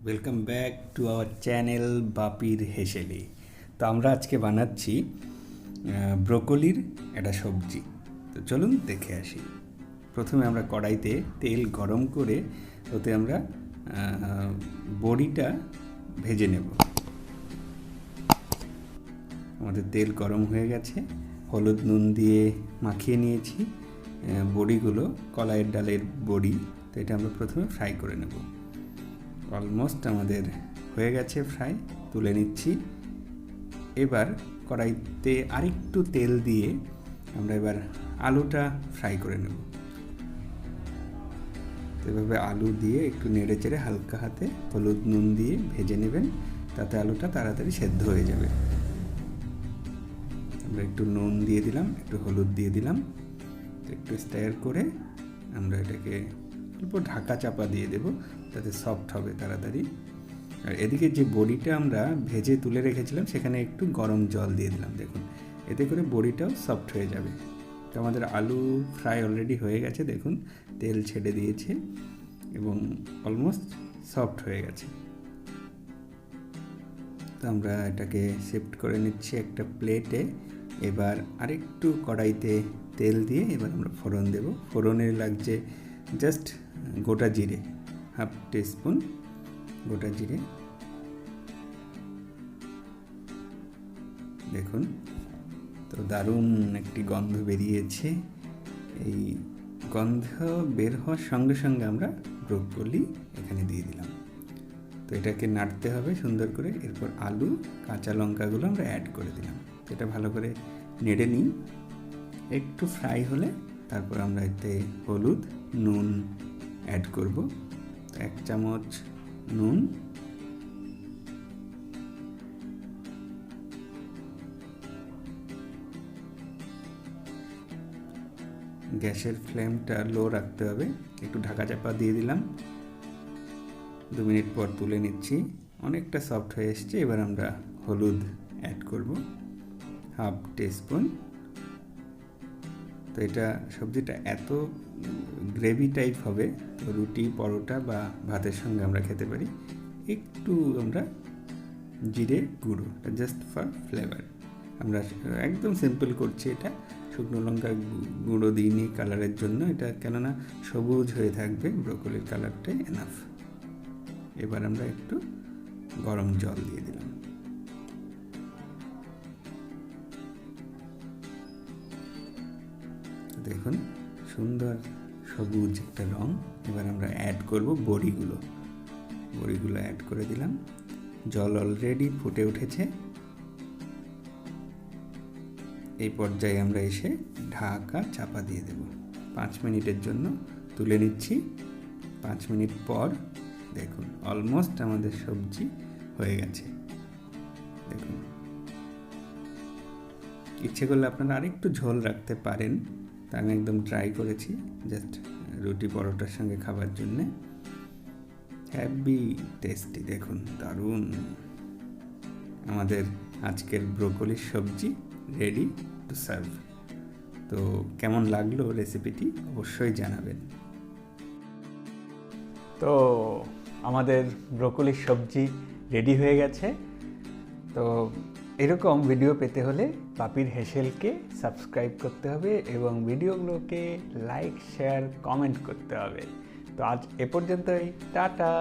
Welcome back to our channel বাপির হেসেলে। তো আমরা আজকে বানাচ্ছি ব্রোকলির একটা সবজি। তো চলুন দেখে আসি। প্রথমে আমরা কড়াইতে তেল গরম করে ওতে আমরা বড়িটা ভেজে নেব। আমাদের তেল গরম হয়ে গেছে, হলুদ নুন দিয়ে মাখিয়ে নিয়েছি বড়িগুলো, কলাইয়ের ডালের বড়ি। তো এটা আমরা প্রথমে ফ্রাই করে নেব। অলমোস্ট আমাদের হয়ে গেছে ফ্রাই, তুলে নিচ্ছি। এবার কড়াইতে আরেকটু তেল দিয়ে আমরা এবার আলুটা ফ্রাই করে নেব। এভাবে আলু দিয়ে একটু নেড়ে চেড়ে হালকা হাতে হলুদ নুন দিয়ে ভেজে নেবেন, তাতে আলুটা তাড়াতাড়ি সেদ্ধ হয়ে যাবে। আমরা একটু নুন দিয়ে দিলাম, একটু হলুদ দিয়ে দিলাম, একটু স্টার করে আমরা এটাকে অল্প ঢাকা চাপা দিয়ে দেব, তাতে সফট হবে তাড়াতাড়ি। আর এদিকে যে বড়িটা আমরা ভেজে তুলে রেখেছিলাম সেখানে একটু গরম জল দিয়ে দিলাম। দেখুন, এতে করে বড়িটাও সফট হয়ে যাবে। তো আমাদের আলু ফ্রাই অলরেডি হয়ে গেছে, দেখুন তেল ছেড়ে দিয়েছে এবং অলমোস্ট সফট হয়ে গেছে। তো আমরা এটাকে শিফট করে নিচ্ছি একটা প্লেটে। এবার আরেকটু কড়াইতে তেল দিয়ে এবার আমরা ফোড়ন দেব। ফোড়নে লাগছে জাস্ট গোটা জিরে, হাফ টিস্পুন গোটা জিরে। দেখুন, তো দারুণ একটি গন্ধ বেরিয়েছে। এই গন্ধ বের হওয়ার সঙ্গে সঙ্গে আমরা ব্রোকলি এখানে দিয়ে দিলাম। তো এটাকে নাড়তে হবে সুন্দর করে। এরপর আলু, কাঁচা লঙ্কাগুলো আমরা অ্যাড করে দিলাম। এটা ভালো করে নেড়ে নিই। একটু ফ্রাই হলে তারপর আমরা এতে হলুদ, নুন অ্যাড করব। 1 চামচ নুন, গ্যাসের ফ্লেমটা লো রাখতে হবে। একটু ঢাকা চাপা দিয়ে দিলাম। 2 মিনিট পর তুলে নিচ্ছি। অনেকটা সফট হয়ে এসছে। এবার আমরা হলুদ অ্যাড করব, হাফ টিস্পুন। তো এটা সবজিটা এত গ্রেভি টাইপ হবে, তো রুটি, পরোটা বা ভাতের সঙ্গে আমরা খেতে পারি। একটু আমরা জিরে গুঁড়ো, জাস্ট ফর ফ্লেভার। আমরা একদম সিম্পল করছি এটা, শুকনো লঙ্কা গুঁড়ো দিইনি কালারের জন্য। এটা কেননা সবুজ হয়ে থাকবে, ব্রোকলির কালারটাই এনাফ। এবার আমরা একটু গরম জল দিয়ে দিলাম। দেখুন সুন্দর সবুজ একটা রং। এবার আমরা অ্যাড করব বড়িগুলো অ্যাড করে দিলাম। জল অলরেডি ফুটে উঠেছে। এই পর্যায়ে আমরা এসে ঢাকা চাপা দিয়ে দেব 5 মিনিটের জন্য। তুলে নিচ্ছি। 5 মিনিট পর দেখুন অলমোস্ট আমাদের সবজি হয়ে গেছে। দেখুন, ইচ্ছে করলে আপনারা আরেকটু ঝোল রাখতে পারেন, তা আমি একদম ড্রাই করেছি জাস্ট রুটি পরোটার সঙ্গে খাবার জন্যে। হ্যাভি টেস্টি, দেখুন দারুণ। আমাদের আজকের ব্রোকলির সবজি রেডি টু সার্ভ। তো কেমন লাগলো রেসিপিটি অবশ্যই জানাবেন। তো আমাদের ব্রোকলির সবজি রেডি হয়ে গেছে। তো এরকম ভিডিও পেতে হলে বাপির হেসেলকে সাবস্ক্রাইব করতে হবে এবং ভিডিওগুলোকে লাইক, শেয়ার, কমেন্ট করতে হবে। তো আজ এ পর্যন্তই, টাটা।